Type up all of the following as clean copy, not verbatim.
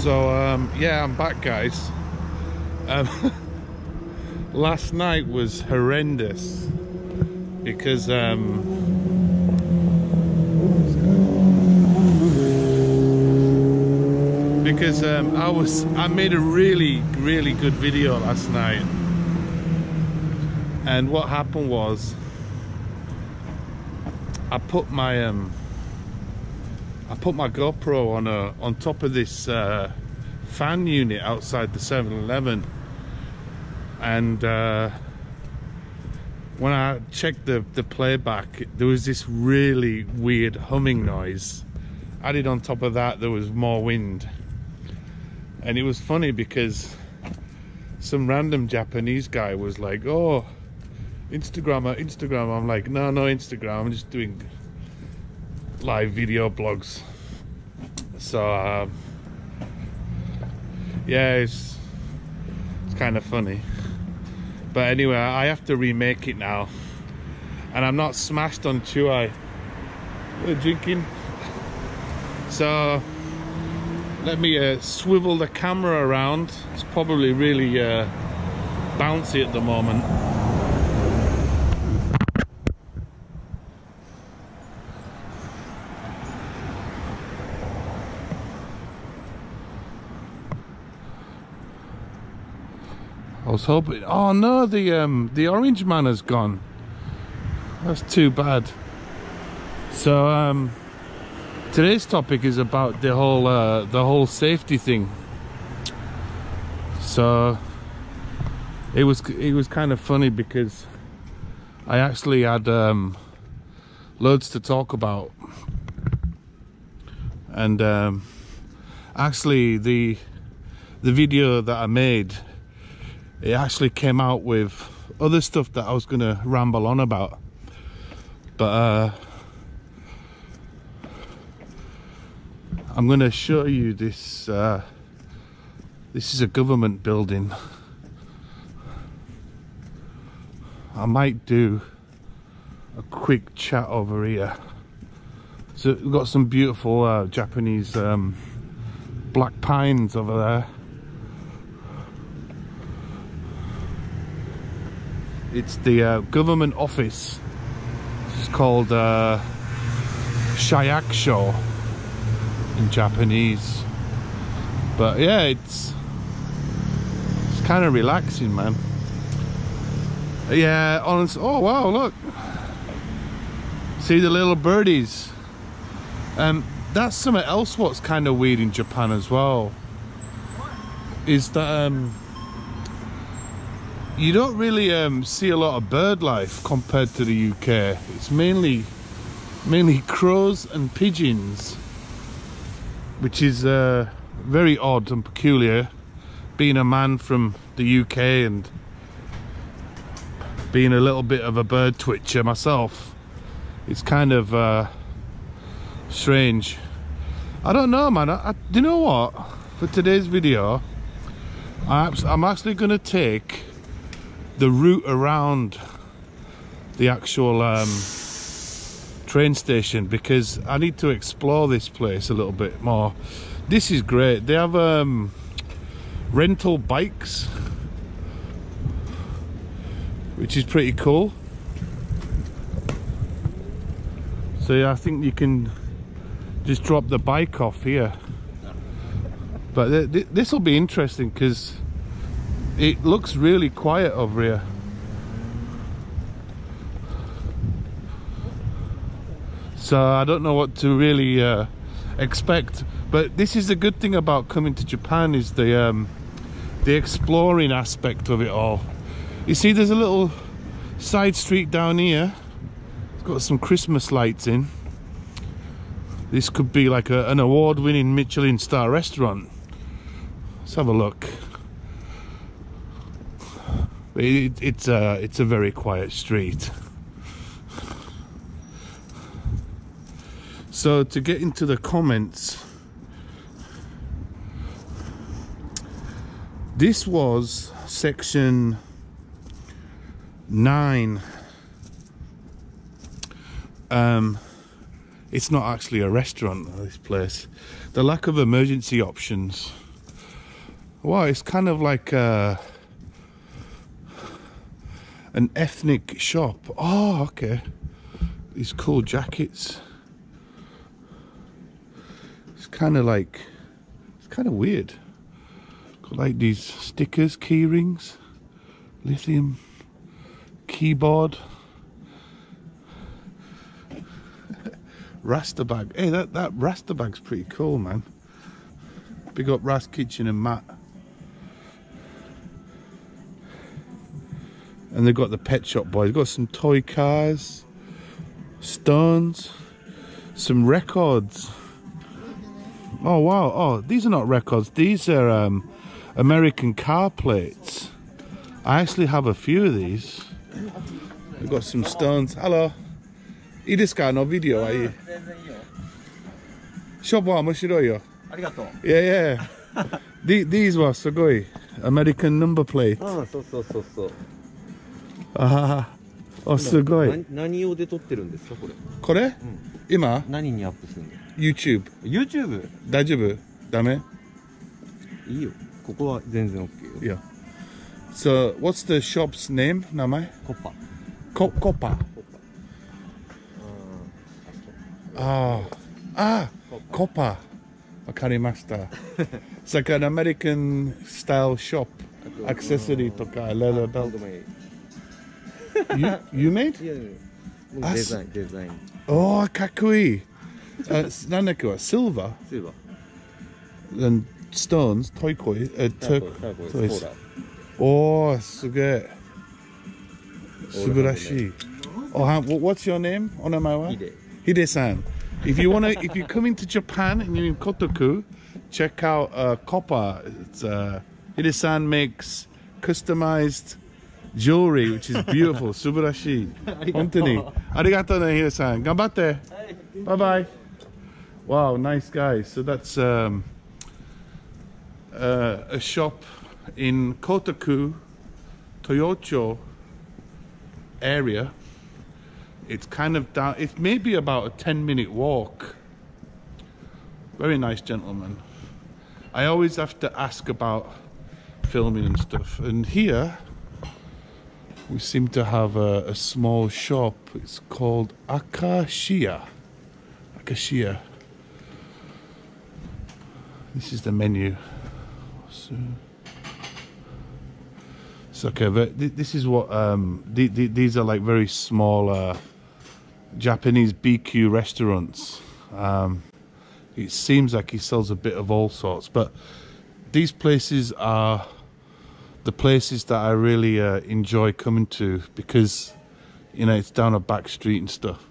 Yeah, I'm back, guys. Last night was horrendous because I made a really good video last night, and what happened was I put my GoPro on top of this fan unit outside the 7-Eleven, and when I checked the playback, there was this really weird humming noise. Added on top of that, there was more wind, and it was funny because some random Japanese guy was like, "Oh, Instagram." I'm like, no Instagram, I'm just doing live video blogs. So yeah, it's kind of funny, but anyway, I have to remake it now, and I'm not smashed on Chuai. We're drinking, so let me swivel the camera around. It's probably really bouncy at the moment. I was hoping. Oh no, the orange man has gone. That's too bad. So today's topic is about the whole safety thing. So it was kind of funny because I actually had loads to talk about, and actually the video that I made, it actually came out with other stuff that I was gonna ramble on about, but I'm gonna show you this. This is a government building. I might do a quick chat over here. So we've got some beautiful Japanese black pines over there. It's the government office. It's called Shiakusho in Japanese. But yeah, it's kind of relaxing, man. Yeah, honestly. Oh wow, look. See the little birdies. That's something else what's kind of weird in Japan as well. Is that you don't really see a lot of bird life compared to the UK. It's mainly crows and pigeons, which is very odd and peculiar. Being a man from the UK and being a little bit of a bird twitcher myself, it's kind of strange. I don't know, man. Do you know what? For today's video, I'm actually going to take the route around the actual train station, because I need to explore this place a little bit more. This is great. They have rental bikes, which is pretty cool. So yeah, I think you can just drop the bike off here. But this will be interesting because it looks really quiet over here. So I don't know what to really expect. But this is the good thing about coming to Japan, is the exploring aspect of it all. You see, there's a little side street down here. It's got some Christmas lights in. This could be like an award-winning Michelin star restaurant. Let's have a look. It's a very quiet street. So to get into the comments, this was section 9. It's not actually a restaurant, this place. The lack of emergency options Wow, it's kind of like an ethnic shop. Oh, okay. These cool jackets. It's kind of weird. Got like these stickers, key rings, lithium keyboard, Rasta bag. Hey, that Rasta bag's pretty cool, man. Big up Ras Kitchen and Matt. And they've got the Pet Shop Boys. Got some toy cars, stones, some records. Oh wow! Oh, these are not records. These are American car plates. I actually have a few of these. We've got some stones. Hello. いいですか? No video, are you? ショップは面白いよ。ありがとう。Yeah, yeah. These were すごい American number plate. ああ、そうそうそうそう。ああ、すごい。何用で撮ってるんですかこれ？これ？今？何にアップするの？ YouTube。YouTube？大丈夫？ダメ？いいよ。ここは全然 OK よ。Yeah. So, what's the shop's name? 名前？コッパ。コッパ。コッパ。わかりました。It's like an American style shop. Accessory とか、leather belt. You made? いやいや。デザイン。おー、かっこいい。なんだっけは、silver? And stones, トイコイ、turquoise. おー、すげえ。素晴らしい。What's your name? お名前は？Hide-san. If you're coming to Japan and you're in Kotoku, check out Coppa. It's Hide-san makes customized jewelry, which is beautiful. Subarashi. Hontoni. Arigato ne, Hide-san. Ganbatte. Bye bye. Wow, nice guys. So that's a shop in Kotoku, Toyocho area. It's kind of down, it's maybe about a 10-minute walk. Very nice gentleman. I always have to ask about filming and stuff. And here, we seem to have a small shop. It's called Akashia. Akashia. This is the menu. So okay, this is what these are like very small Japanese BQ restaurants. It seems like he sells a bit of all sorts, but these places are the places that I really enjoy coming to because, you know, it's down a back street and stuff.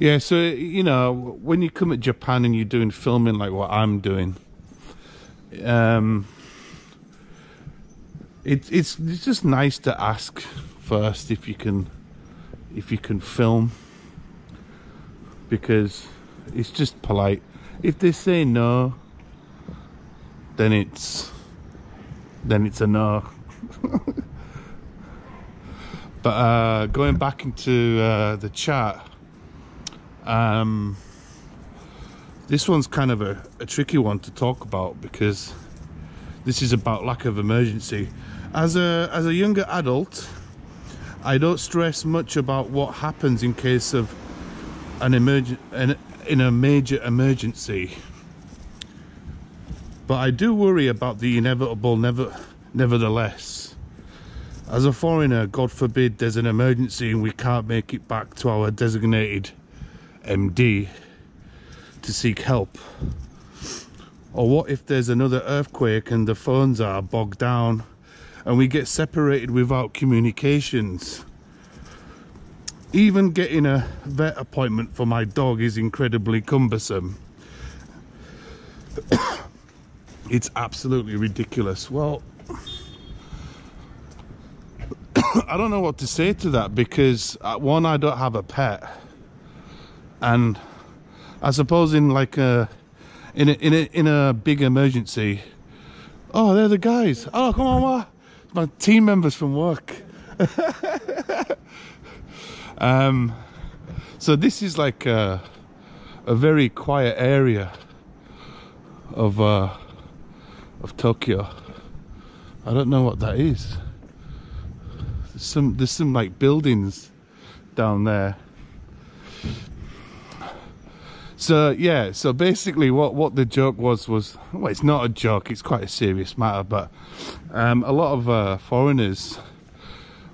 Yeah, so, you know, when you come to Japan and you're doing filming like what I'm doing, it's just nice to ask first if you can film, because it's just polite. If they say no, then it's a no. But going back into the chat, this one's kind of a tricky one to talk about because this is about lack of emergency. As a younger adult, I don't stress much about what happens in case of in a major emergency, but I do worry about the inevitable nevertheless. As a foreigner, God forbid there's an emergency and we can't make it back to our designated MD to seek help. Or what if there's another earthquake and the phones are bogged down and we get separated without communications? Even getting a vet appointment for my dog is incredibly cumbersome. It's absolutely ridiculous. Well, I don't know what to say to that because one, I don't have a pet, and I suppose in like in a big emergency, oh, they're the guys. Oh, come on, my team members from work. So this is like a very quiet area of Tokyo. I don't know what that is. There's some like buildings down there. So yeah, so basically what the joke was, well, it's not a joke, it's quite a serious matter, but a lot of foreigners,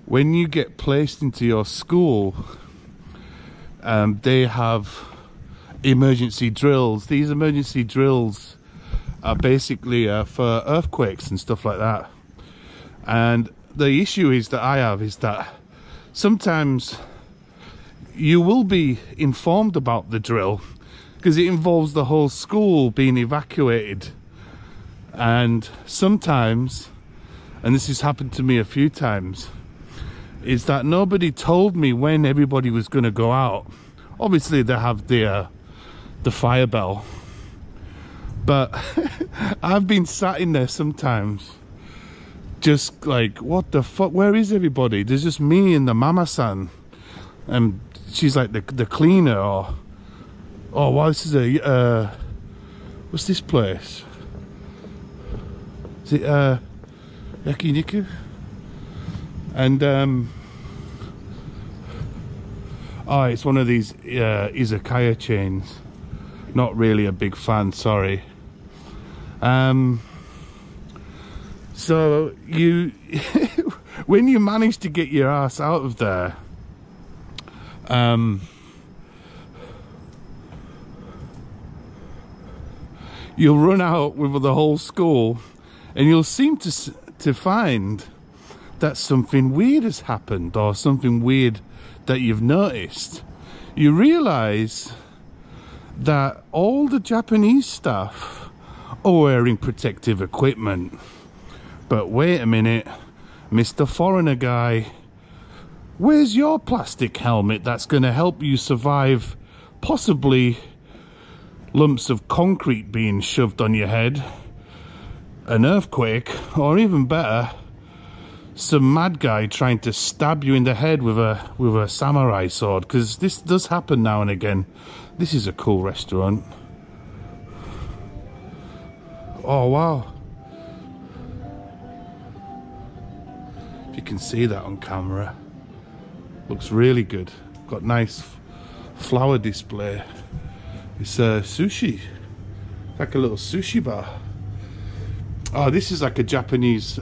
when you get placed into your school, they have emergency drills. These emergency drills are basically for earthquakes and stuff like that. And the issue is that I have is that sometimes you will be informed about the drill because it involves the whole school being evacuated. And sometimes, and this has happened to me a few times, is that nobody told me when everybody was going to go out. Obviously they have the fire bell, but I've been sat in there sometimes just like, what the fuck, where is everybody? There's just me and the mama-san, and she's like the cleaner, or oh wow, this is a what's this place? Is it yakiniku? And oh, it's one of these izakaya chains. Not really a big fan, sorry. So you when you manage to get your ass out of there, you'll run out with the whole school, and you'll seem to find that something weird has happened, or something weird that you've noticed. You realize that all the Japanese staff are wearing protective equipment. But wait a minute, Mr. Foreigner guy, where's your plastic helmet that's going to help you survive possibly lumps of concrete being shoved on your head, an earthquake, or even better, some mad guy trying to stab you in the head with a samurai sword? Because this does happen now and again. This is a cool restaurant. Oh wow, if you can see that on camera, looks really good. Got nice flower display. It's sushi, like a little sushi bar. Oh, this is like a Japanese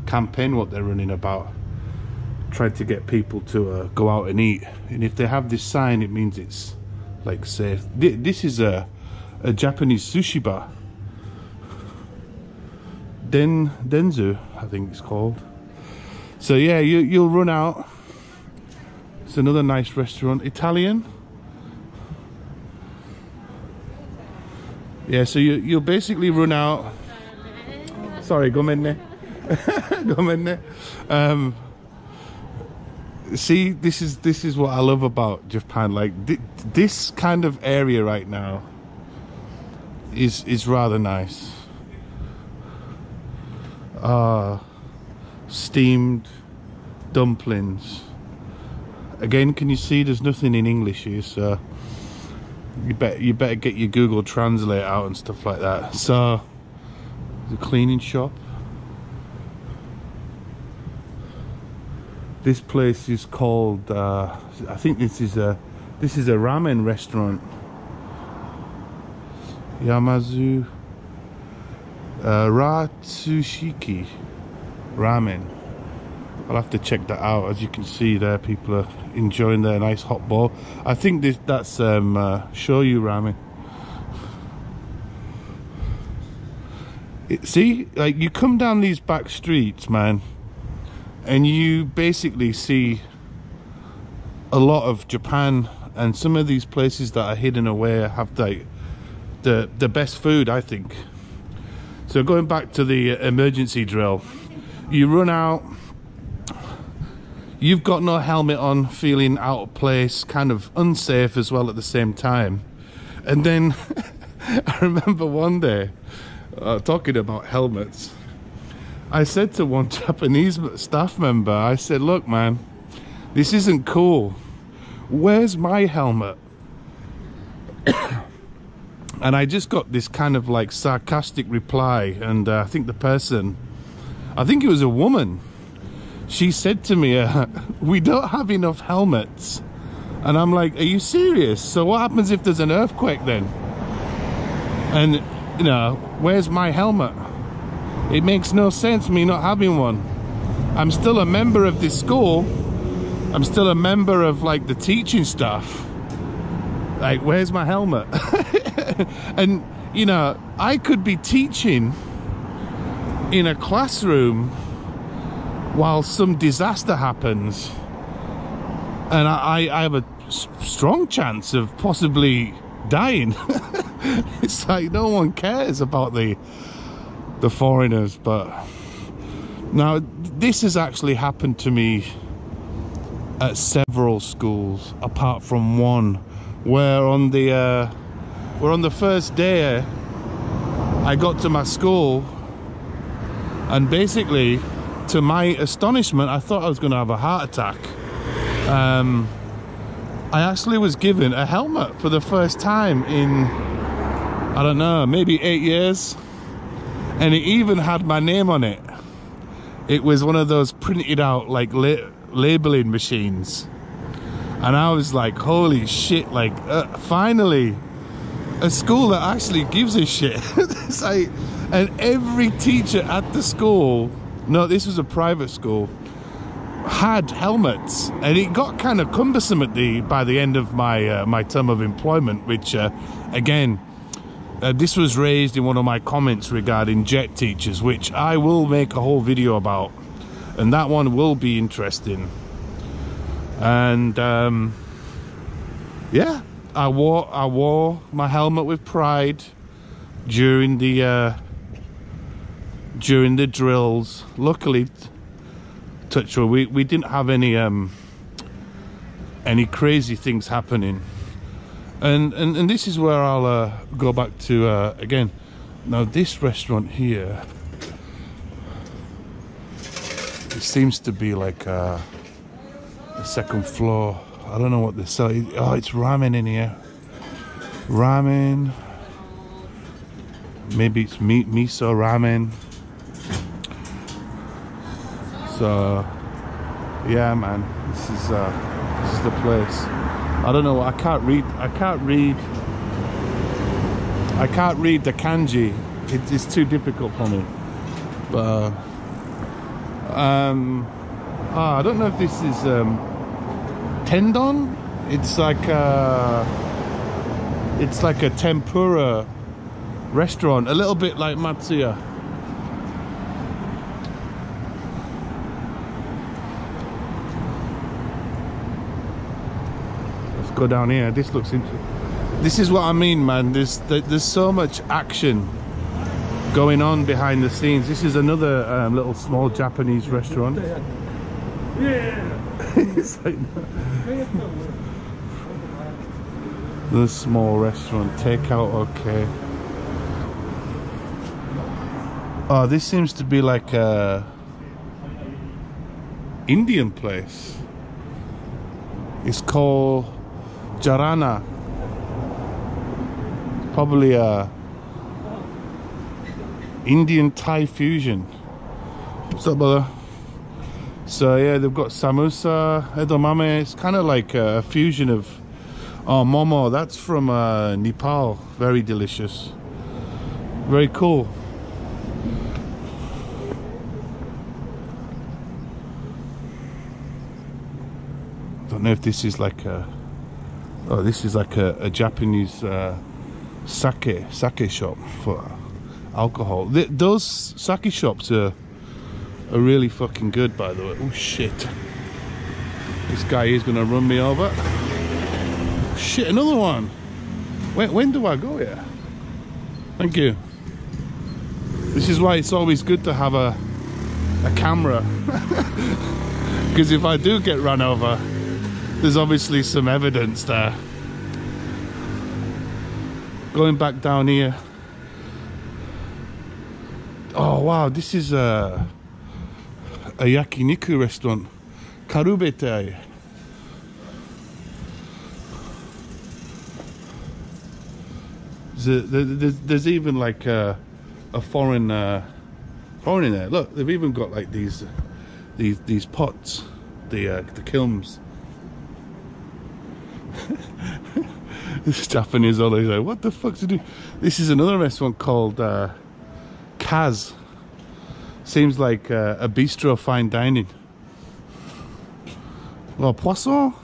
campaign what they're running about, trying to get people to go out and eat. And if they have this sign, it means it's like safe. This is a Japanese sushi bar. Denzu, I think it's called. So yeah, you'll run out. It's another nice restaurant. Italian. Yeah, so you'll basically run out. Sorry, gomenne. Gomenne. See, this is what I love about Japan. Like this kind of area right now is rather nice. Steamed dumplings. Again, can you see there's nothing in English here, so you better get your Google Translate out and stuff like that. So the cleaning shop. This place is called I think this is a ramen restaurant. Yamazu Ratsushiki Ramen. I'll have to check that out. As you can see there, people are enjoying their nice hot bowl. I think that's shoyu ramen. See, like you come down these back streets, man, and you basically see a lot of Japan, and some of these places that are hidden away have like the best food, I think. So going back to the emergency drill, you run out, you've got no helmet on, feeling out of place, kind of unsafe as well at the same time. And then I remember one day, talking about helmets, I said to one Japanese staff member, I said, look man, This isn't cool. Where's my helmet? And I just got this kind of like sarcastic reply, and I think the person, I think it was a woman, she said to me, we don't have enough helmets. And I'm like, are you serious? So what happens if there's an earthquake then? And you know, where's my helmet? It makes no sense me not having one. I'm still a member of this school. I'm still a member of like the teaching staff. Like, where's my helmet? And you know, I could be teaching in a classroom while some disaster happens, and I have a strong chance of possibly dying. It's like no one cares about the foreigners. But now this has actually happened to me at several schools, apart from one where on the first day I got to my school, and basically, to my astonishment, I thought I was going to have a heart attack. I actually was given a helmet for the first time in, I don't know, maybe 8 years. And it even had my name on it. It was one of those printed out like labeling machines. And I was like, holy shit, like finally a school that actually gives a shit. It's like, and every teacher at the school, no, this was a private school, had helmets, and it got kind of cumbersome by the end of my my term of employment, which again, this was raised in one of my comments regarding jet teachers, which I will make a whole video about, and that one will be interesting. And yeah, I wore my helmet with pride during the drills. Luckily, touch wood, we didn't have any crazy things happening. And this is where I'll go back to again. Now this restaurant here, it seems to be like the second floor. I don't know what they sell. Oh, it's ramen in here. Ramen. Maybe it's miso ramen. So yeah, man, this is the place. I don't know. I can't read the kanji. It's too difficult for me. But I don't know if this is tendon. It's like a tempura restaurant, a little bit like Matsuya. Let's go down here. This looks interesting. This is what I mean, man. There's so much action going on behind the scenes. This is another little small Japanese restaurant. Yeah. It's like the small restaurant, takeout, okay. Oh, this seems to be like a Indian place. It's called Jarana. Probably a Indian Thai fusion. What's up, brother? So yeah, they've got samosa, edamame. It's kind of like a fusion of, oh, momo. That's from Nepal. Very delicious. Very cool. Don't know if this is like a, oh, this is like a Japanese sake shop for alcohol. Those sake shops are really fucking good, by the way. Oh shit, this guy is gonna run me over. Shit, another one. When do I go here? Thank you. This is why it's always good to have a camera, because if I do get run over, there's obviously some evidence there. Going back down here. Oh wow, this is a yakiniku restaurant. Karubete. There's even like a foreign in there. Look, they've even got like these pots, the kilns. This Japanese always like, what the fuck to do? This is another restaurant called Kaz. Seems like a bistro fine dining. Oh, poisson.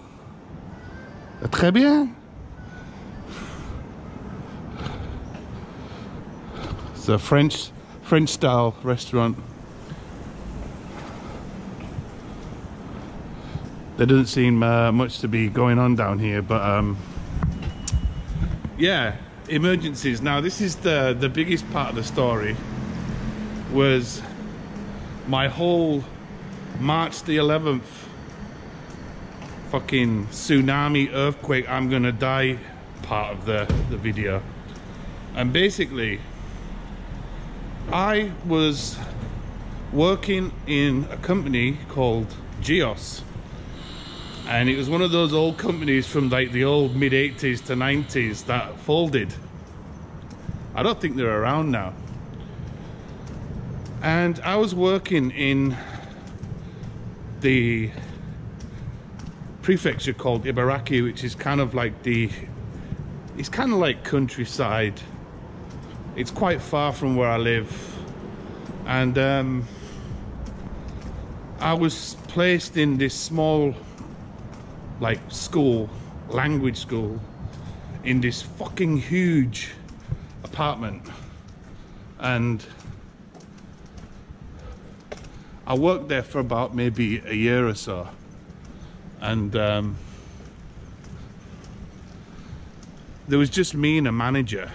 Très bien. It's a French style restaurant. There doesn't seem much to be going on down here, but yeah, emergencies. Now this is the biggest part of the story. Was my whole March the 11th fucking tsunami, earthquake, I'm gonna die part of the video. And basically I was working in a company called Geos, and it was one of those old companies from like the old mid-80s to 90s that folded. I don't think they're around now. And I was working in the prefecture called Ibaraki, which is kind of like it's kind of like countryside. It's quite far from where I live. And I was placed in this small like school, language school, in this fucking huge apartment. And I worked there for about maybe a year or so. And there was just me and a manager.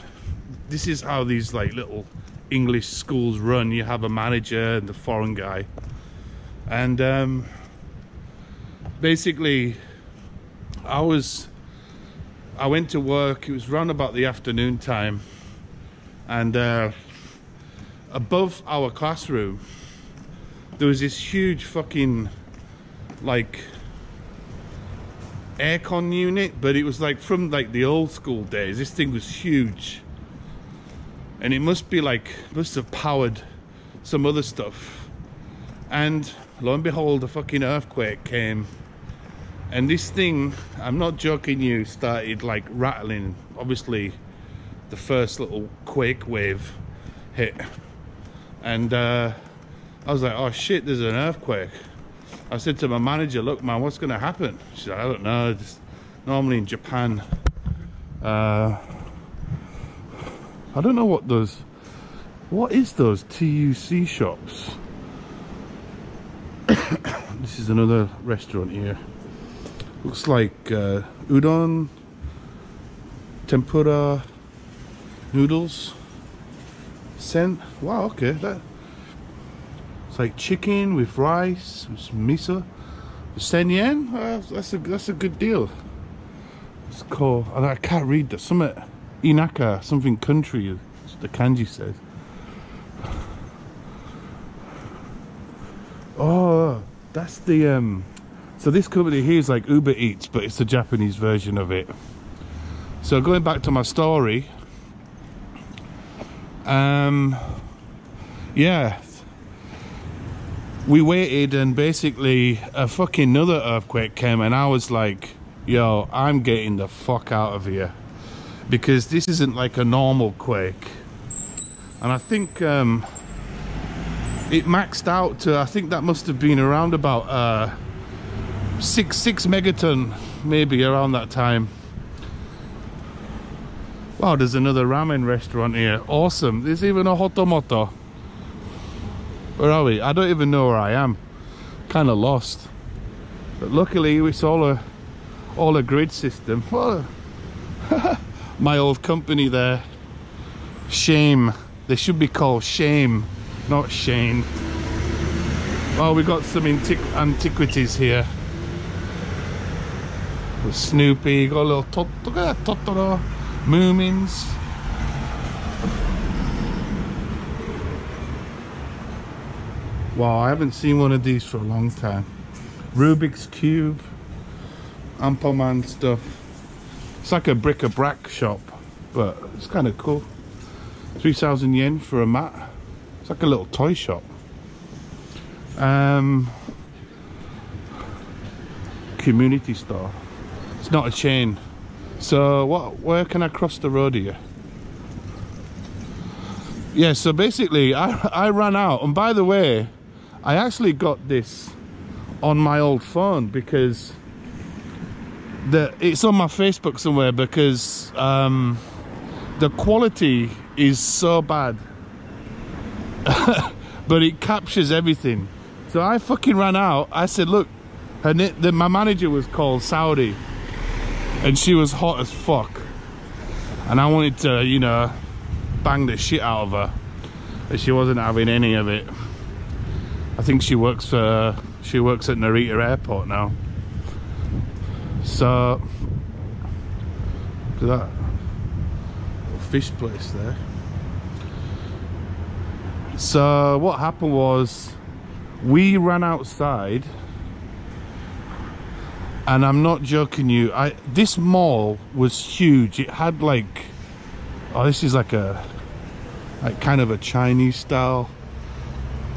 This is how these like little English schools run. You have a manager and the foreign guy. And basically I went to work. It was round about the afternoon time, and above our classroom there was this huge fucking like aircon unit, but it was like from like the old school days. This thing was huge, and it must have powered some other stuff. And lo and behold, a fucking earthquake came, and this thing, I'm not joking you, started like rattling. Obviously the first little quake wave hit, and I was like, oh shit, there's an earthquake. I said to my manager, look man, what's gonna happen? She said, I don't know, just normally in Japan, I don't know what is those TUC shops? This is another restaurant here. Looks like udon, tempura, noodles, sen. Wow, okay, it's like chicken with rice, with some miso, sen yen. That's a good deal. It's called, I can't read the summit. Inaka, something country, the kanji says. Oh, that's the so this company here is like Uber Eats, but it's the Japanese version of it. So going back to my story, yeah, we waited, and basically a fucking another earthquake came, and I was like, yo, I'm getting the fuck out of here, because this isn't like a normal quake. And I think it maxed out to, I think that must have been around about 6 megaton, maybe around that time. Wow, there's another ramen restaurant here. Awesome. There's even a Hotomoto. Where are we? I don't even know where I am. Kind of lost. But luckily it's all a grid system. Well, my old company there, Shame. They should be called Shame, not Shane. Well, we got some antiquities here. With Snoopy, got a little Totoro, Moomins. Wow, I haven't seen one of these for a long time. Rubik's Cube, Ampoman stuff. It's like a bric-a-brac shop. but it's kind of cool. 3,000 yen for a mat. It's like a little toy shop. Community store. It's not a chain. So where can I cross the road here? Yeah, so basically I ran out, and by the way, I actually got this on my old phone because it's on my Facebook somewhere, because the quality is so bad. But it captures everything. So I fucking ran out. I said, look, my manager was called Saudi, and she was hot as fuck, and I wanted to, you know, bang the shit out of her, but she wasn't having any of it. I think she works at Narita Airport now. So look at that fish place there. So what happened was, we ran outside, and I'm not joking you, this mall was huge. It had like, oh, this is like kind of a Chinese style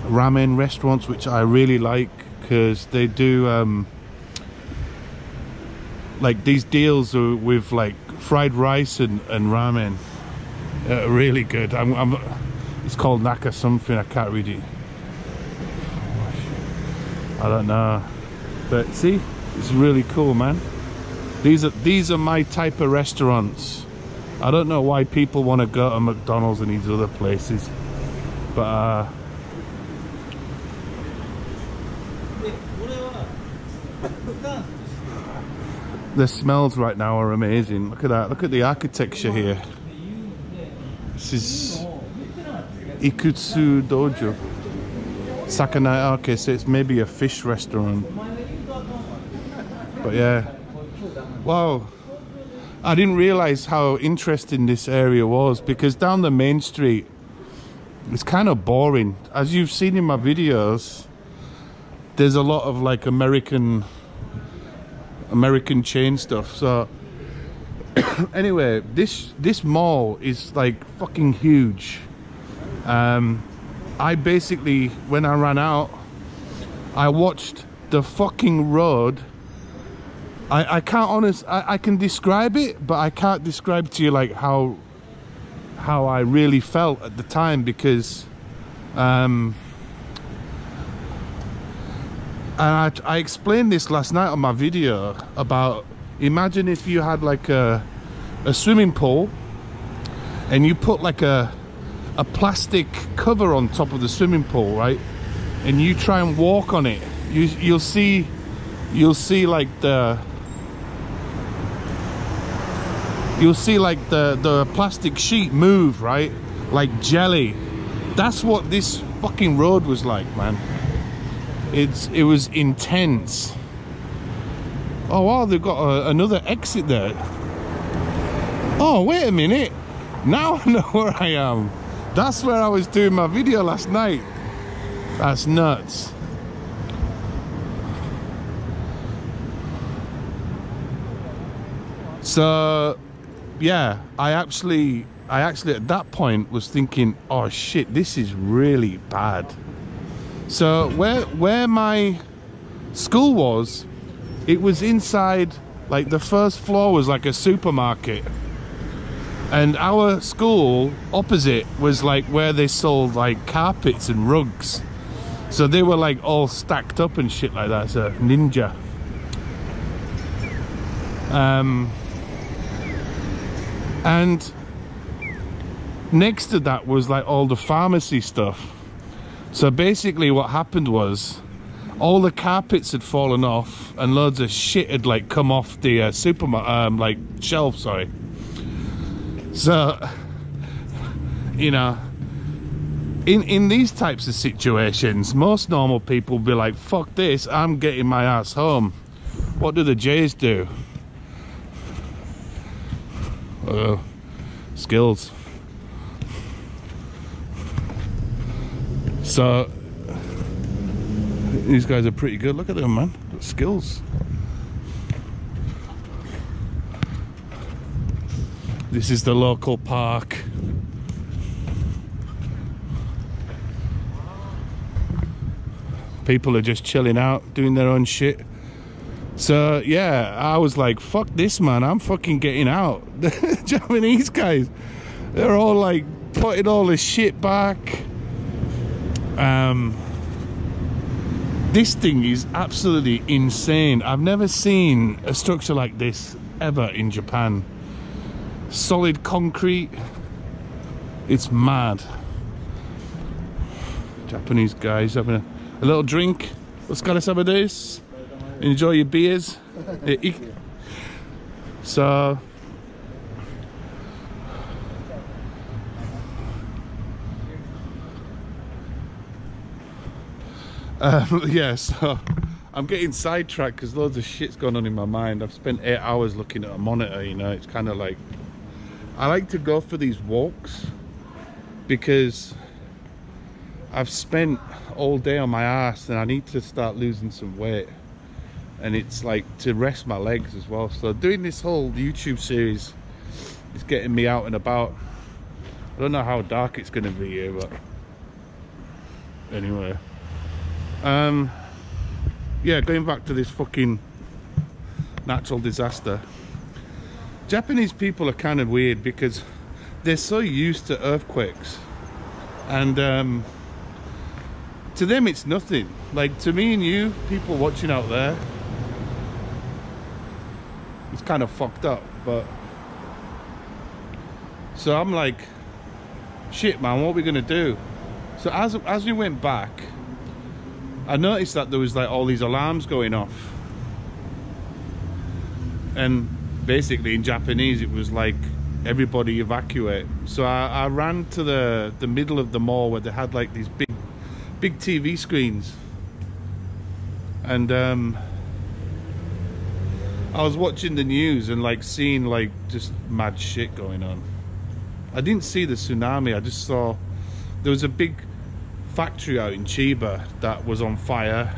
ramen restaurants, which I really like, because they do like these deals with like fried rice and ramen. Really good. It's called Naka something, I can't read it. I don't know, but see, it's really cool, man. These are my type of restaurants. I don't know why people want to go to McDonald's and these other places, but the smells right now are amazing. Look at that. Look at the architecture here. This is Ikutsu Dojo. Sakanai. Okay, so it's maybe a fish restaurant. But yeah, wow. I didn't realize how interesting this area was, because down the main street it's kind of boring. As you've seen in my videos, there's a lot of like American chain stuff. So anyway, this mall is like fucking huge. I basically, when I ran out, I watched the fucking road. I can't I can describe it, but I can't describe to you like how I really felt at the time, because and I explained this last night on my video about, imagine if you had like a swimming pool and you put like a plastic cover on top of the swimming pool, right? And you try and walk on it, you'll see like the plastic sheet move, right? Like jelly. That's what this fucking road was like, man. It was intense. Oh wow, they've got another exit there. Oh, wait a minute. Now I know where I am. That's where I was doing my video last night. That's nuts. So yeah, I actually at that point was thinking, oh shit, this is really bad. So where my school was, it was inside, like the first floor was like a supermarket, and our school opposite was like where they sold like carpets and rugs. So they were like all stacked up and shit like that. So ninja. And next to that was like all the pharmacy stuff. So basically what happened was, all the carpets had fallen off and loads of shit had like come off the like shelf, sorry. So, you know, in these types of situations, most normal people will be like, fuck this, I'm getting my ass home. What do the Jays do? Skills. So these guys are pretty good. Look at them, man. Got skills. This is the local park. People are just chilling out, doing their own shit. So yeah, I was like, fuck this, man, I'm fucking getting out. The Japanese guys, they're all like putting all this shit back. This thing is absolutely insane. I've never seen a structure like this ever in Japan. Solid concrete. It's mad. Japanese guys having a little drink. Otsukaresama desu. Enjoy your beers. So yeah, so I'm getting sidetracked because loads of shit's gone on in my mind. I've spent 8 hours looking at a monitor, you know. It's kind of like, I like to go for these walks because I've spent all day on my ass and I need to start losing some weight, and it's like to rest my legs as well. So doing this whole YouTube series is getting me out and about. I don't know how dark it's going to be here, but anyway. Yeah, going back to this fucking natural disaster. Japanese people are kind of weird because they're so used to earthquakes, and to them it's nothing. Like to me and you, people watching out there, it's kind of fucked up. But so I'm like, shit man, what are we gonna do? So as we went back, I noticed that there was like all these alarms going off, and basically in Japanese it was like everybody evacuate. So I ran to the middle of the mall where they had like these big TV screens, and I was watching the news and like seeing like just mad shit going on. I didn't see the tsunami, I just saw there was a big factory out in Chiba that was on fire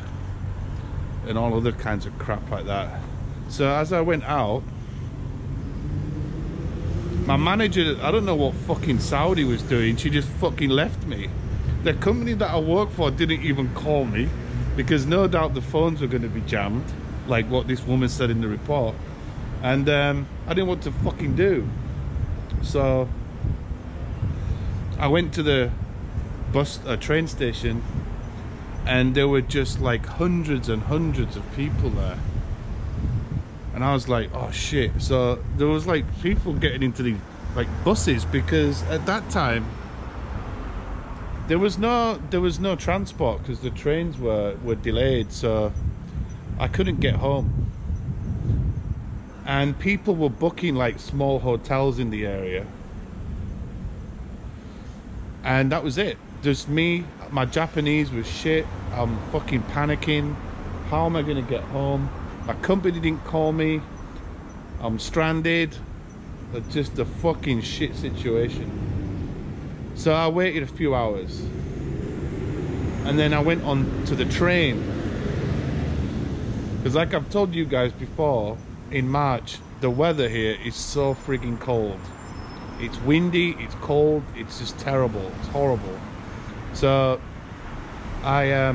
and all other kinds of crap like that. So as I went out, my manager, I don't know what fucking Saudi was doing, she just fucking left me. The company that I work for didn't even call me because no doubt the phones were going to be jammed, like what this woman said in the report, and I didn't know what to fucking do. So I went to the train station, and there were just like hundreds and hundreds of people there, and I was like, oh shit. So there was like people getting into these like buses because at that time there was no transport because the trains were delayed, so I couldn't get home, and people were booking like small hotels in the area, and that was it. Just me, my Japanese was shit. I'm fucking panicking. How am I gonna get home? My company didn't call me. I'm stranded. It's just a fucking shit situation. So I waited a few hours, and then I went on to the train, because like I've told you guys before, in March the weather here is so frigging cold. It's windy, it's cold, it's just terrible, it's horrible. So I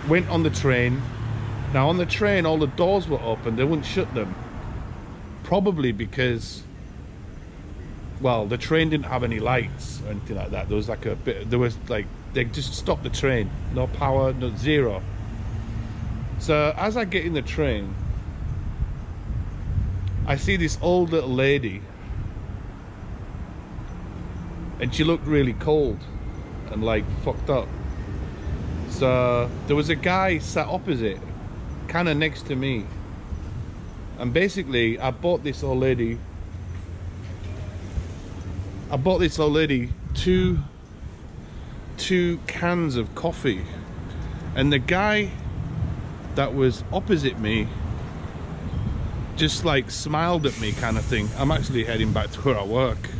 went on the train. Now on the train all the doors were open, they wouldn't shut them, probably because, well, the train didn't have any lights or anything like that. There was like a bit, there was like, they just stopped the train, no power, no, zero. So as I get in the train, I see this old little lady, and she looked really cold and like fucked up. So there was a guy sat opposite, kind of next to me, and basically I bought this old lady two cans of coffee, and the guy that was opposite me just like smiled at me, kind of thing. I'm actually heading back to where I work.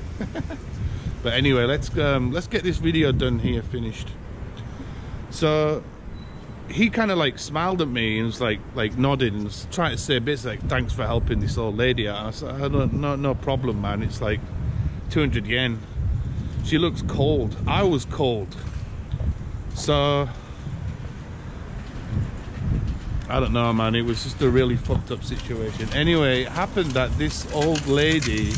But anyway, let's get this video done here, finished. So he kind of like smiled at me and was like nodding and was trying to say bits like, thanks for helping this old lady out. I said, no problem, man. It's like 200 yen. She looks cold. I was cold. So I don't know, man. It was just a really fucked up situation. Anyway, it happened that this old lady,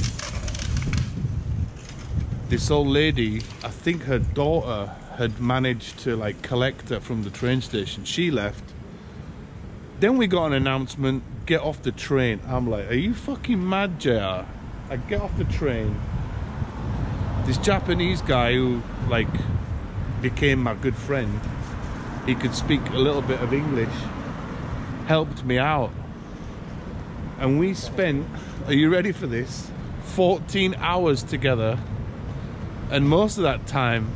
I think her daughter had managed to like collect her from the train station. She left. Then we got an announcement, get off the train. I'm like, are you fucking mad, JR? I get off the train. This Japanese guy who like became my good friend, he could speak a little bit of English, helped me out. And we spent, are you ready for this? 14 hours together. And most of that time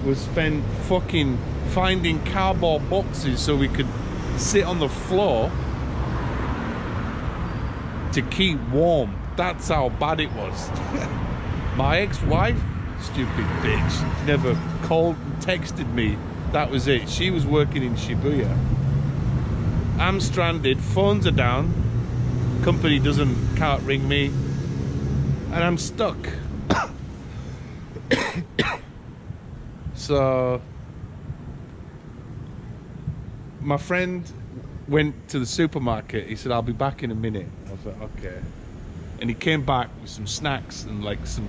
was spent fucking finding cardboard boxes so we could sit on the floor to keep warm. That's how bad it was. My ex-wife, stupid bitch, never called and texted me. That was it. She was working in Shibuya. I'm stranded, phones are down, company can't ring me, and I'm stuck. So my friend went to the supermarket. He said, I'll be back in a minute. I was like, okay. And he came back with some snacks and like some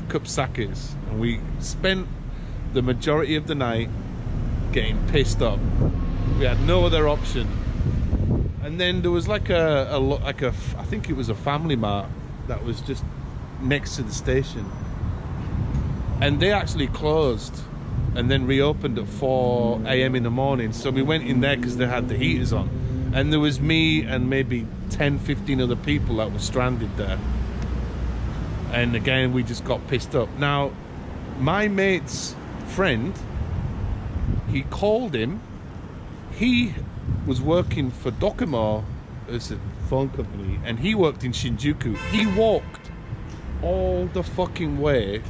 cup sakes, and we spent the majority of the night getting pissed up. We had no other option. And then there was like I think it was a Family Mart that was just next to the station, and they actually closed and then reopened at 4 AM in the morning. So we went in there because they had the heaters on, and there was me and maybe 10-15 other people that were stranded there. And again, we just got pissed up. Now my mate's friend, he called him. He was working for Docomo as a phone company, and he worked in Shinjuku. He walked all the fucking way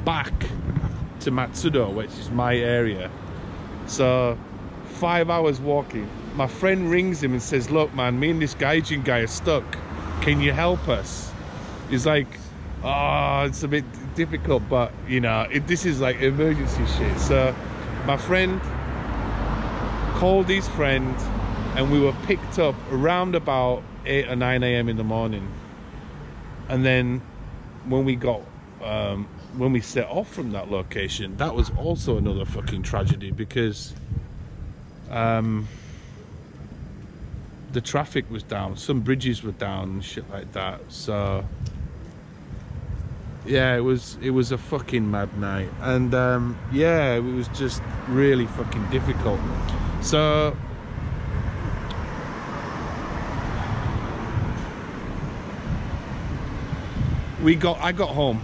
back to Matsudo, which is my area. So 5 hours walking. My friend rings him and says, look man, me and this gaijin guy are stuck, can you help us? He's like, oh, it's a bit difficult, but you know, this is like emergency shit. So my friend called his friend, and we were picked up around about 8 or 9 AM in the morning. And then when we got when we set off from that location, that was also another fucking tragedy, because the traffic was down, some bridges were down and shit like that. So yeah, it was a fucking mad night. And yeah, it was just really fucking difficult. So I got home.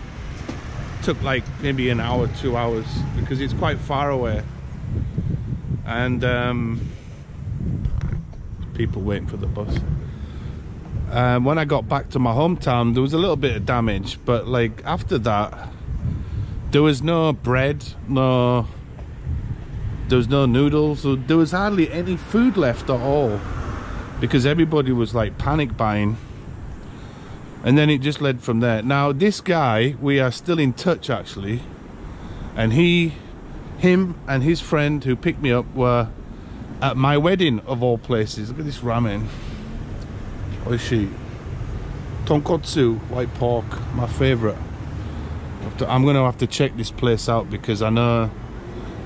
Took like maybe an hour, 2 hours, because it's quite far away. And people waiting for the bus. When I got back to my hometown, there was a little bit of damage, but like after that, there was no bread, there was no noodles, so there was hardly any food left at all, because everybody was like panic buying. And then it just led from there. Now this guy, we are still in touch actually, and him and his friend who picked me up were at my wedding of all places. Look at this ramen. Oishi. Tonkotsu, white pork, my favorite. I'm gonna have to check this place out, because I know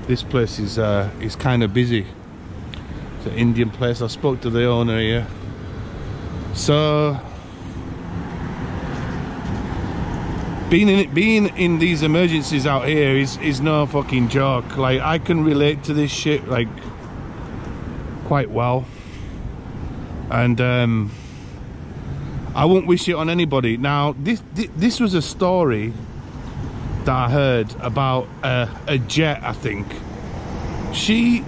this place is kind of busy. It's an Indian place. I spoke to the owner here. So being in these emergencies out here is no fucking joke. Like, I can relate to this shit like quite well, and I won't wish it on anybody. Now this was a story that I heard about a jet, I think. She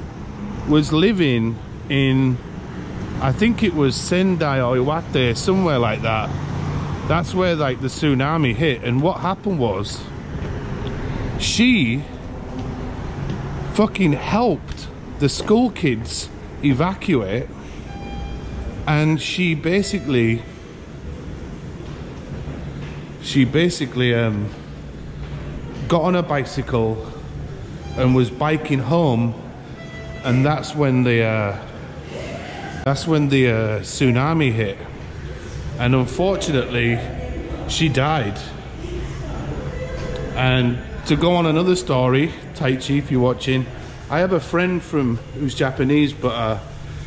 was living in, I think it was Sendai or Iwate, somewhere like that. That's where like the tsunami hit. And what happened was, she fucking helped the school kids evacuate, and she basically got on a bicycle and was biking home, and that's when the tsunami hit, and unfortunately she died. And to go on another story, Taichi, if you're watching, I have a friend who's Japanese, but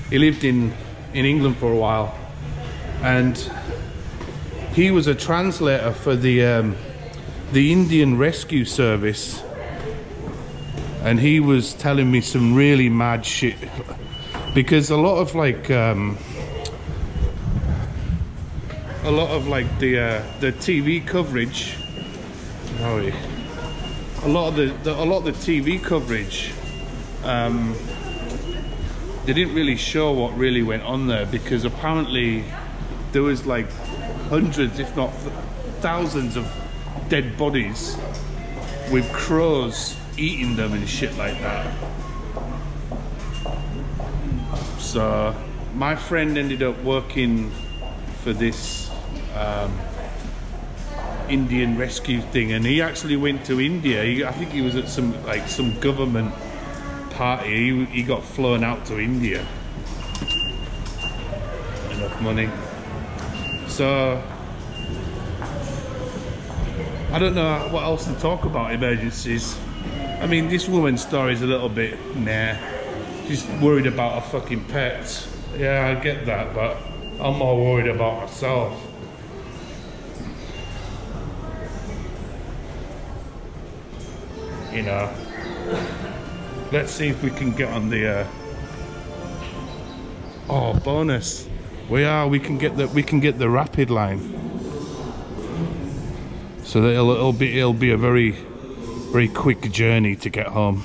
he lived in England for a while, and he was a translator for the Indian Rescue Service, and he was telling me some really mad shit, because a lot of the TV coverage, a lot of the TV coverage, they didn't really show what really went on there, because apparently there was like hundreds, if not thousands, of dead bodies with crows eating them and shit like that. So my friend ended up working for this Indian rescue thing, and he actually went to India. I think he was at some government party. He got flown out to India. Enough money. So I don't know what else to talk about emergencies. I mean, this woman's story is a little bit nah. She's worried about her fucking pets. Yeah, I get that, but I'm more worried about myself. You know. Let's see if we can get on the oh, bonus. We can get the rapid line. So that it'll be a very quick journey to get home.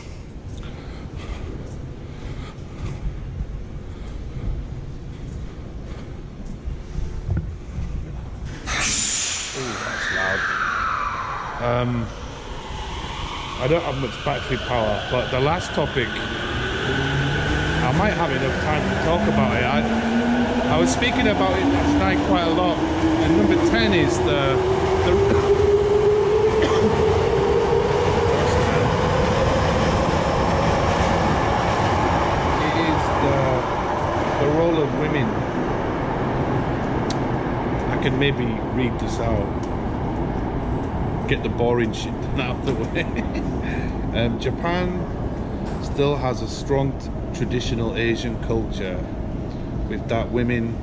I don't have much battery power, but the last topic, I might have enough time to talk about it. I was speaking about it last night quite a lot, and number 10 is the role of women. I can maybe read this out. Get the boring shit out of the way. Japan still has a strong traditional Asian culture. With that, women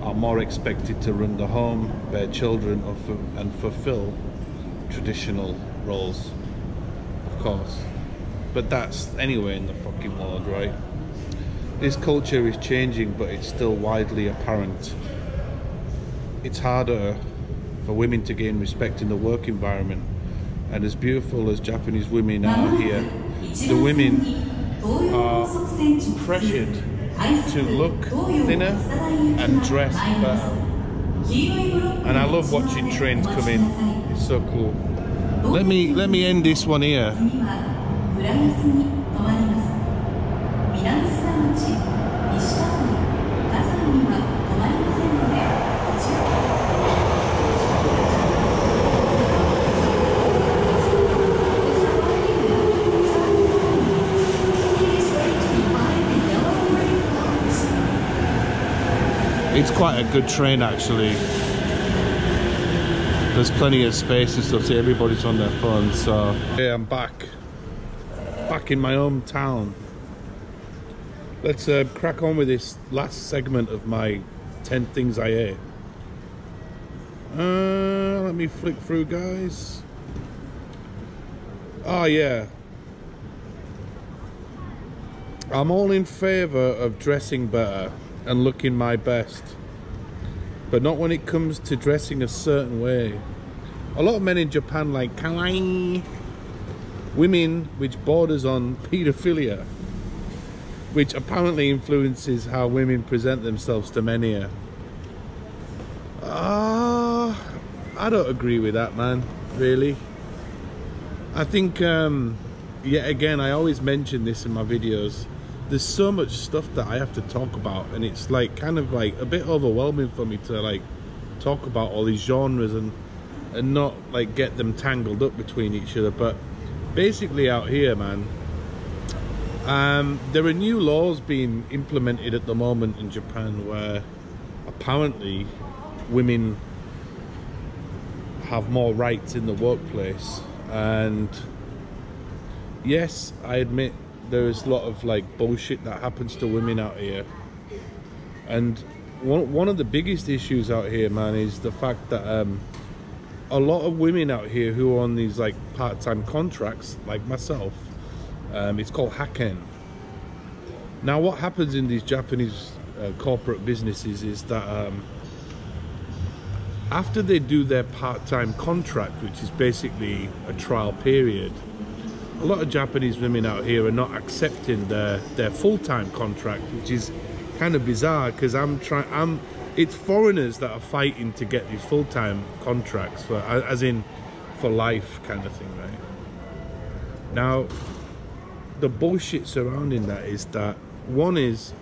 are more expected to run the home, bear children, and fulfill traditional roles. Of course. But that's anywhere in the fucking world, right? This culture is changing, but it's still widely apparent. It's harder for women to gain respect in the work environment, and as beautiful as Japanese women are here, the women are pressured to look thinner and dress better. And I love watching trains come in. It's so cool. Let me end this one here. It's quite a good train actually. There's plenty of space and stuff, so everybody's on their phones. So yeah, I'm back in my hometown. Let's crack on with this last segment of my 10 things I ate. Let me flick through, guys. Oh yeah, I'm all in favor of dressing better and looking my best, but not when it comes to dressing a certain way. A lot of men in Japan like kawaii women, which borders on pedophilia, which apparently influences how women present themselves to men here. I don't agree with that, man, really. I think, yet again, I always mention this in my videos, there's so much stuff that I have to talk about, and it's like kind of like a bit overwhelming for me to like talk about all these genres and not like get them tangled up between each other. But basically out here, man, there are new laws being implemented at the moment in Japan where apparently women have more rights in the workplace. And yes, I admit there is a lot of like bullshit that happens to women out here, and one of the biggest issues out here, man, is the fact that a lot of women out here who are on these like part-time contracts, like myself, it's called haken. Now what happens in these Japanese corporate businesses is that after they do their part-time contract, which is basically a trial period, a lot of Japanese women out here are not accepting their full-time contract, which is kind of bizarre, because it's foreigners that are fighting to get these full-time contracts for, as in for life kind of thing, right? Now the bullshit surrounding that is that, one is,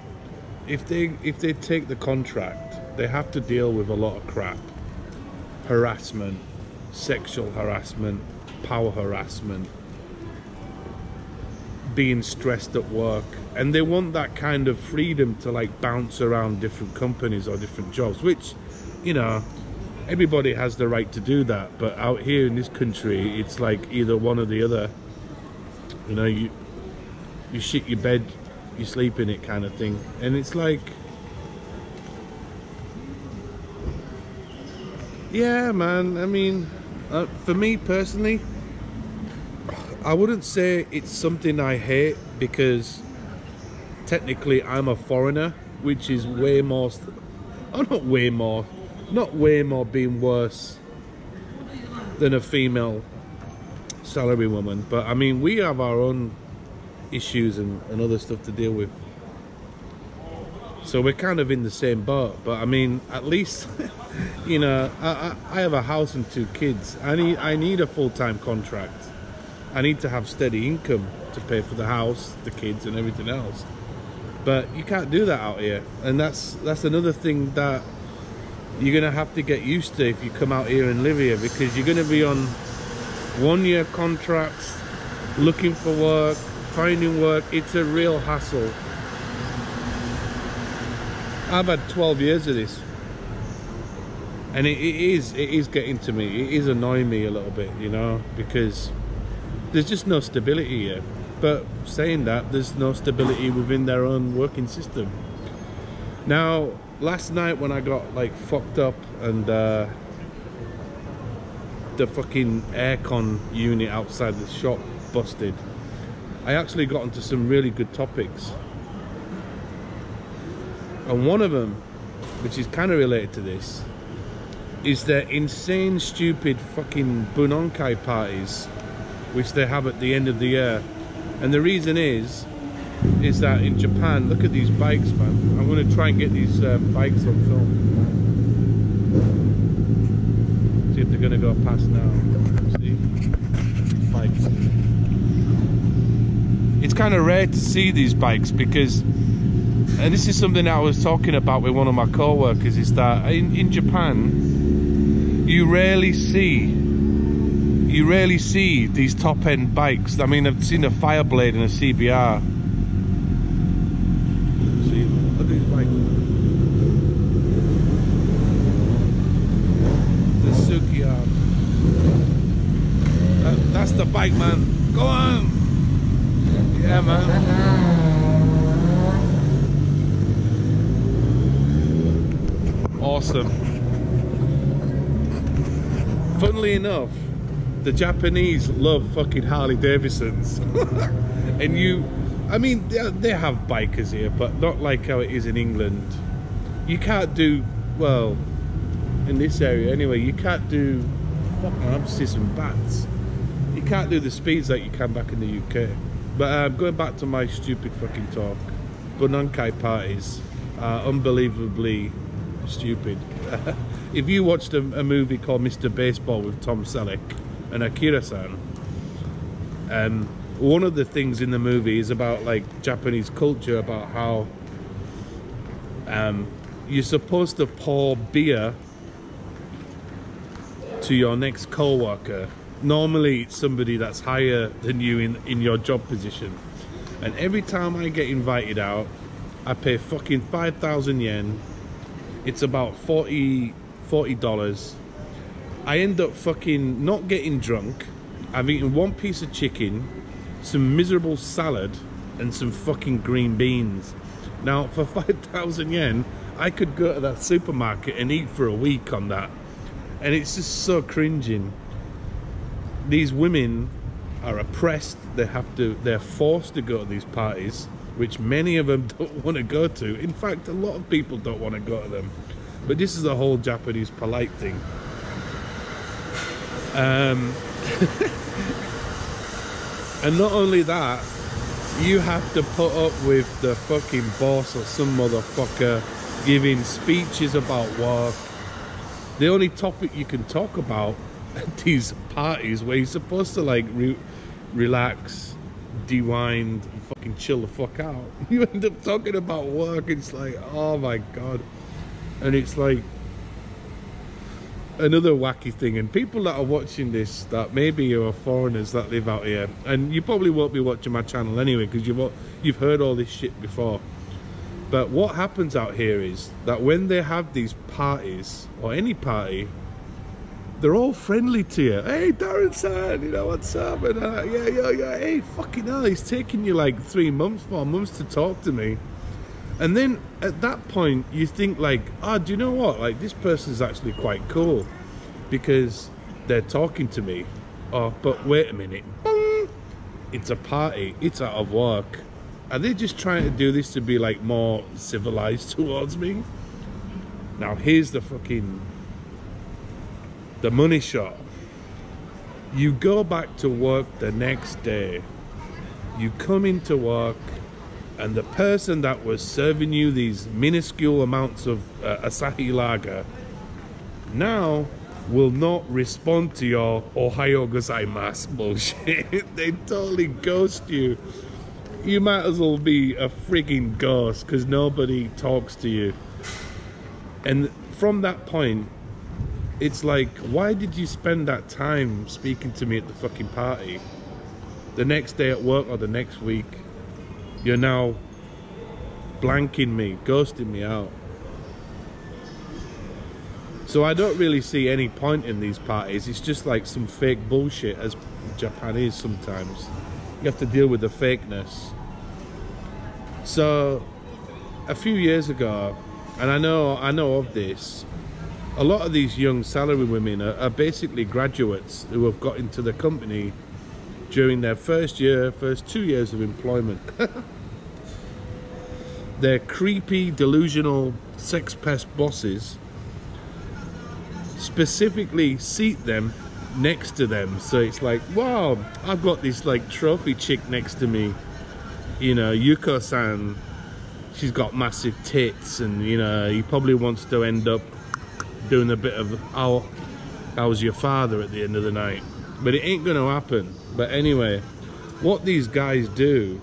if they take the contract, they have to deal with a lot of crap: harassment, sexual harassment, power harassment, being stressed at work, and they want that kind of freedom to like bounce around different companies or different jobs, which, you know, everybody has the right to do that. But out here in this country, it's like either one or the other. You know, you shit your bed, you sleep in it kind of thing. And it's like, yeah, man, I mean, for me personally, I wouldn't say it's something I hate, because technically I'm a foreigner, which is way more, not way more being worse than a female salary woman. But I mean, we have our own issues and other stuff to deal with, so we're kind of in the same boat. But I mean, at least you know, I have a house and 2 kids. I need a full-time contract. I need to have steady income to pay for the house, the kids, and everything else. But you can't do that out here, and that's another thing that you're gonna have to get used to if you come out here and live here, because you're gonna be on 1-year contracts, looking for work, finding work. It's a real hassle. I've had 12 years of this, and it is getting to me. It is annoying me a little bit, you know, because there's just no stability here. But saying that, there's no stability within their own working system. Now, last night when I got like fucked up and the fucking aircon unit outside the shop busted, I actually got into some really good topics. And one of them, which is kind of related to this, is their insane, stupid fucking Bunonkai parties, which they have at the end of the year. And the reason is that in Japan, look at these bikes, man. I'm going to try and get these bikes on film. See if they're going to go past now. See? These bikes. It's kind of rare to see these bikes, because, and this is something I was talking about with one of my co-workers, is that in Japan, you rarely see these top-end bikes. I mean, I've seen a Fireblade and a CBR. See, look at these bikes. The Sukiya. That's the bike, man. Go on. Yeah, man. Awesome. Funnily enough, the Japanese love fucking Harley Davidsons. And I mean, they have bikers here, but not like how it is in England. You can't do, well, in this area anyway, you can't do, fucking emphasis and bats. You can't do the speeds that you can back in the UK. But going back to my stupid fucking talk, Bunonkai parties are unbelievably stupid. If you watched a movie called Mr. Baseball with Tom Selleck and Akira-san, One of the things in the movie is about like Japanese culture, about how you're supposed to pour beer to your next co-worker. Normally it's somebody that's higher than you in your job position. And every time I get invited out, I pay fucking 5,000 yen. It's about $40. I end up fucking not getting drunk. I've eaten one piece of chicken, some miserable salad, and some fucking green beans. Now, for 5,000 yen, I could go to that supermarket and eat for a week on that. And it's just so cringing. These women are oppressed. They're forced to go to these parties, which many of them don't want to go to. In fact, a lot of people don't want to go to them. But this is a whole Japanese polite thing. And not only that, you have to put up with the fucking boss or some motherfucker giving speeches about work. The only topic you can talk about at these parties where you're supposed to like relax, de-wind, and fucking chill the fuck out, you end up talking about work. It's like, oh my god. And it's like another wacky thing. And people that are watching this, that maybe are foreigners that live out here, and you probably won't be watching my channel anyway because you've heard all this shit before. But what happens out here is that when they have these parties, or any party, they're all friendly to you. Hey, Darren-san, you know, what's up? And yeah, hey, fucking hell, it's taking you like 3 months, 4 months to talk to me. And then at that point, you think like, oh, do you know what? Like, this person's actually quite cool because they're talking to me. Oh, but wait a minute. Bong! It's a party. It's out of work. Are they just trying to do this to be like more civilized towards me? Now here's the money shot. You go back to work the next day. You come into work and the person that was serving you these minuscule amounts of Asahi lager now will not respond to your Ohayo gozaimasu bullshit. They totally ghost you. You might as well be a frigging ghost because nobody talks to you. And from that point, it's like, why did you spend that time speaking to me at the fucking party? The next day at work or the next week, you're now blanking me, ghosting me out. So I don't really see any point in these parties. It's just like some fake bullshit, as Japan is sometimes. You have to deal with the fakeness. So a few years ago, and I know of this, a lot of these young salary women are basically graduates who have got into the company during their first 2 years of employment. Their creepy, delusional, sex pest bosses specifically seat them next to them. So it's like, wow, I've got this like trophy chick next to me, you know, Yuko-san. She's got massive tits, and you know, he probably wants to end up doing a bit of how's your father at the end of the night. But it ain't gonna happen. But anyway, what these guys do,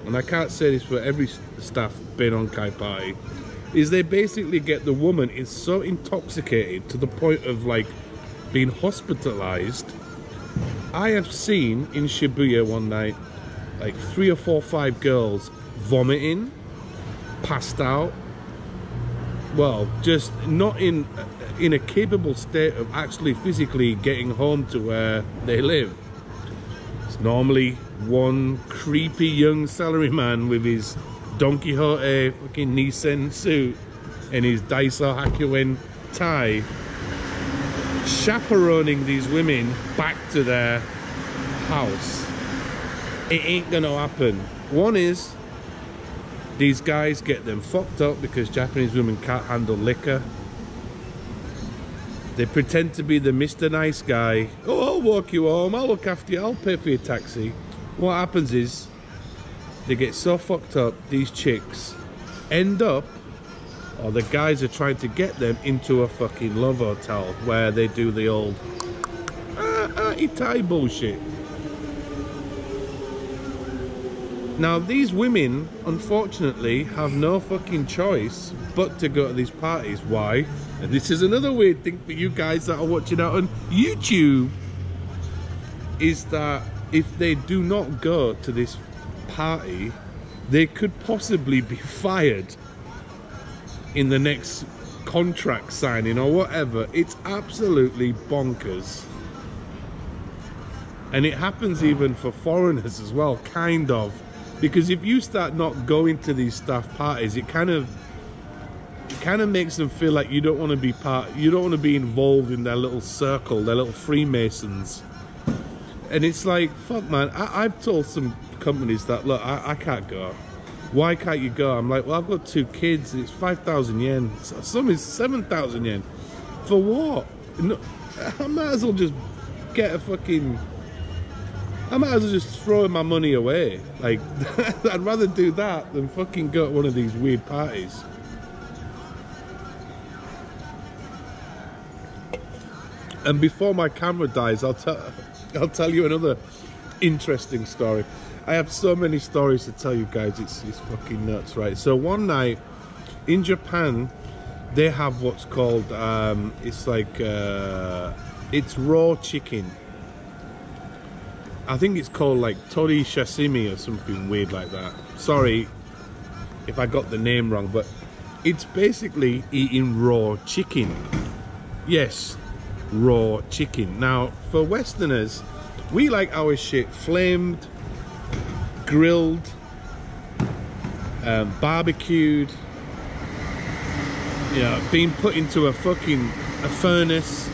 and I can't say this for every staff being on Kai Party, is they basically get the woman is so intoxicated to the point of like being hospitalized. I have seen in Shibuya one night like 3 or 4 or 5 girls vomiting, passed out, well, just not in a capable state of actually physically getting home to where they live. It's normally one creepy young salaryman with his Don Quixote fucking Nissan suit and his Daiso Hakuen tie, chaperoning these women back to their house. It ain't gonna happen. One is, these guys get them fucked up because Japanese women can't handle liquor. They pretend to be the Mr. Nice Guy. Oh, I'll walk you home, I'll look after you, I'll pay for your taxi. What happens is, they get so fucked up, these chicks end up, or the guys are trying to get them into a fucking love hotel where they do the old itai bullshit. Now these women, unfortunately, have no fucking choice but to go to these parties. Why? And this is another weird thing for you guys that are watching out on YouTube, is that if they do not go to this party, they could possibly be fired in the next contract signing or whatever. It's absolutely bonkers. And it happens even for foreigners as well, kind of. Because if you start not going to these staff parties, it kind of makes them feel like you don't want to be involved in their little circle, their little Freemasons. And it's like, fuck man, I've told some companies that, look, I can't go. Why can't you go? I'm like, well, I've got 2 kids and it's 5,000 yen. Some is 7,000 yen. For what? No, I might as well just get a fucking... I might as well just throw my money away. Like, I'd rather do that than fucking go to one of these weird parties. And before my camera dies, I'll tell you another interesting story. I have so many stories to tell you guys, it's fucking nuts, right? So one night in Japan, they have what's called, it's like, it's raw chicken. I think it's called like tori sashimi or something weird like that. Sorry if I got the name wrong, but it's basically eating raw chicken. Yes, raw chicken. Now, for Westerners, we like our shit flamed, grilled, barbecued, you know, being put into a furnace.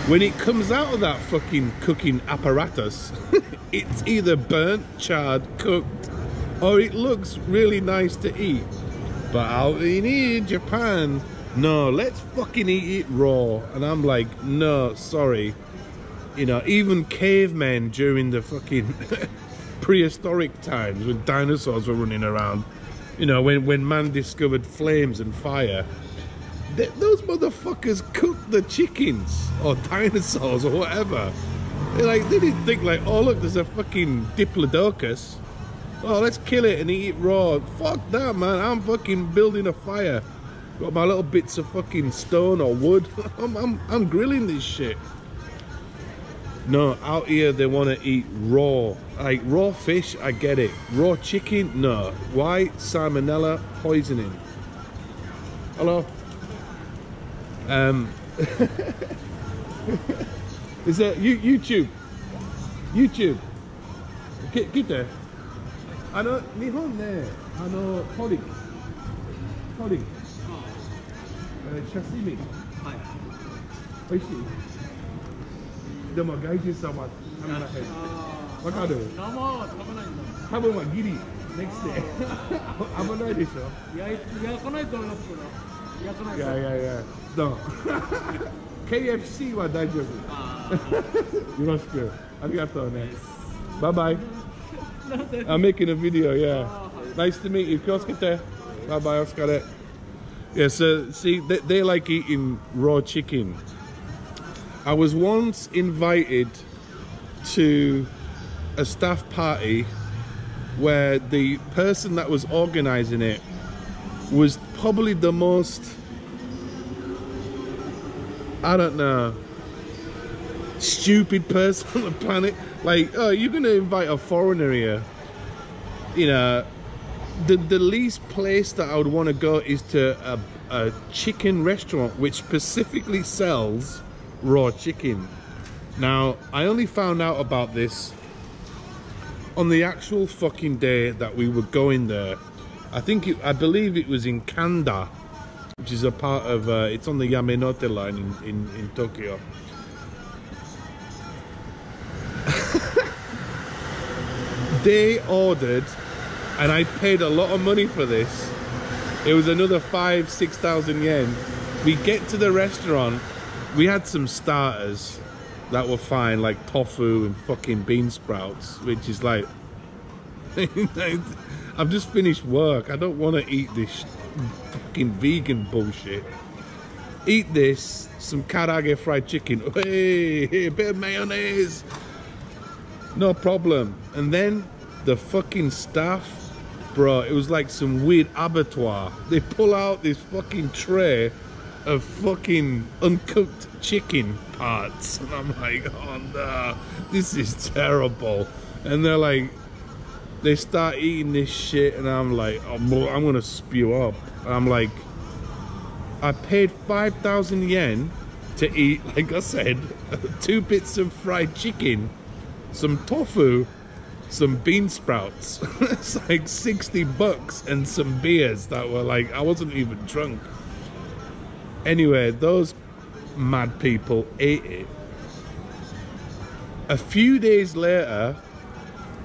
When it comes out of that fucking cooking apparatus, it's either burnt, charred, cooked, or it looks really nice to eat. But out in Japan, no, let's fucking eat it raw. And I'm like, no, sorry. You know, even cavemen during the fucking prehistoric times when dinosaurs were running around, you know, when man discovered flames and fire, those motherfuckers cooked the chickens or dinosaurs or whatever. They didn't think like, oh look, there's a fucking diplodocus, oh let's kill it and eat it raw. Fuck that, man. I'm fucking building a fire, got my little bits of fucking stone or wood. I'm grilling this shit. No, out here they want to eat raw, like raw fish. I get it. Raw chicken, no. Why? Salmonella poisoning. Hello. Is that YouTube? Get there. Nihon ne, tori, sashimi. Oishii. でも外人さんは食べない。わかる？生は食べないんだ。多分はギリ next day 危ないでしょ。焼かないと思いますけど。焼かないと。いや。どう？KFC は大丈夫。よろしく。ありがとうね。Bye bye. I'm making a video. Yeah. Nice to meet you. 気をつけて。Bye bye. お疲れ。Yeah. So see, they like eating raw chicken. I was once invited to a staff party where the person that was organizing it was probably the most, I don't know, stupid person on the planet. Like, oh, you're gonna invite a foreigner here? You know, the least place that I would want to go is to a chicken restaurant which specifically sells raw chicken. Now, I only found out about this on the actual fucking day that we were going there. I believe it was in Kanda, which is a part of, it's on the Yamanote line in Tokyo. They ordered, and I paid a lot of money for this. It was another 5,000–6,000 yen. We get to the restaurant. We had some starters that were fine, like tofu and fucking bean sprouts, which is like, I've just finished work. I don't want to eat this fucking vegan bullshit. Eat this, some karage fried chicken. Hey, a bit of mayonnaise. No problem. And then the fucking staff, bro, it was like some weird abattoir. They pull out this fucking tray of fucking uncooked chicken parts, and I'm like, oh no, this is terrible. And they're like, they start eating this shit, and I'm like, oh, I'm gonna spew up. And I'm like, I paid 5,000 yen to eat, like I said, 2 bits of fried chicken, some tofu, some bean sprouts. It's like 60 bucks and some beers that were like, I wasn't even drunk. Anyway, those mad people ate it. A few days later,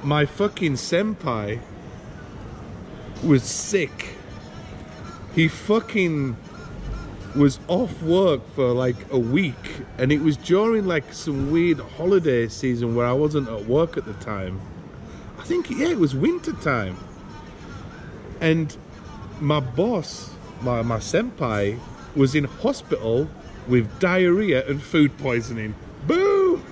my fucking senpai was sick. He fucking was off work for like a week, and it was during like some weird holiday season where I wasn't at work at the time. I think, yeah, it was winter time. And my boss, my senpai, was in hospital with diarrhea and food poisoning. Boom!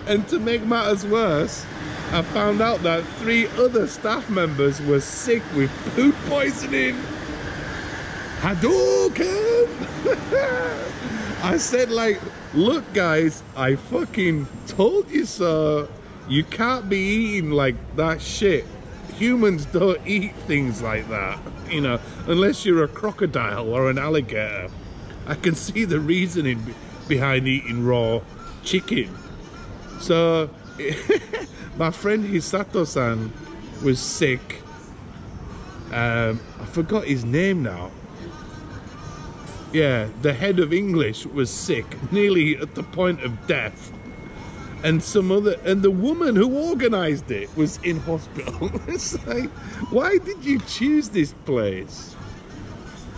And to make matters worse, I found out that 3 other staff members were sick with food poisoning. Hadouken! I said, like, look guys, I fucking told you so. You can't be eating like that shit. Humans don't eat things like that, you know, unless you're a crocodile or an alligator. I can see the reasoning behind eating raw chicken. So my friend Hisato-san was sick. I forgot his name now. Yeah, the head of English was sick, nearly at the point of death. And the woman who organized it was in hospital. It's like, why did you choose this place?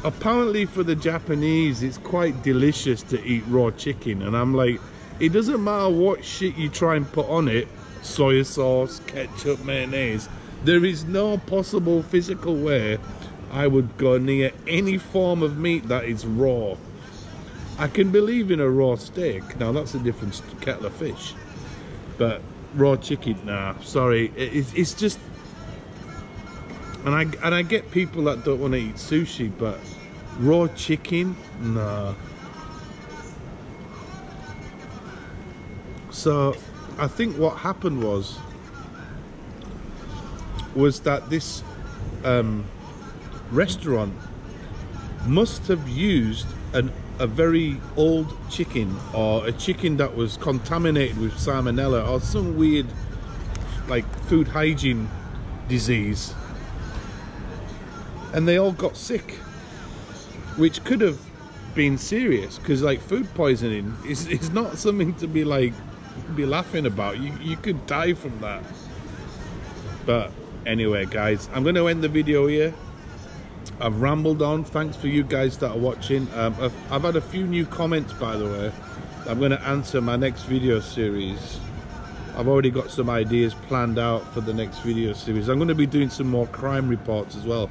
Apparently for the Japanese, it's quite delicious to eat raw chicken. And I'm like, it doesn't matter what shit you try and put on it, soy sauce, ketchup, mayonnaise, there is no possible physical way I would go near any form of meat that is raw. I can believe in a raw steak. Now that's a different kettle of fish. But raw chicken, nah, sorry. It's just, and I get people that don't want to eat sushi, but raw chicken, nah. So I think what happened was that this restaurant must have used a very old chicken, or a chicken that was contaminated with salmonella or some weird like food hygiene disease, and they all got sick, which could have been serious, because like food poisoning is not something to be like laughing about. You could die from that. But anyway guys, I'm going to end the video here. I've rambled on. Thanks for you guys that are watching. I've had a few new comments, by the way. I'm going to answer my next video series. I've already got some ideas planned out for the next video series. I'm going to be doing some more crime reports as well.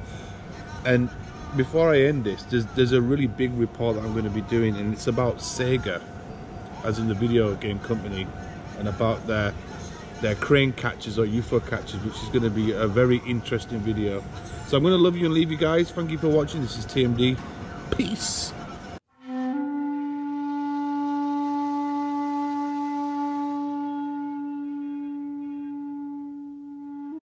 And before I end this, there's a really big report that I'm going to be doing, and it's about Sega, as in the video game company, and about their crane catchers or UFO catchers, which is going to be a very interesting video. So I'm going to love you and leave you guys. Thank you for watching. This is TMD. Peace.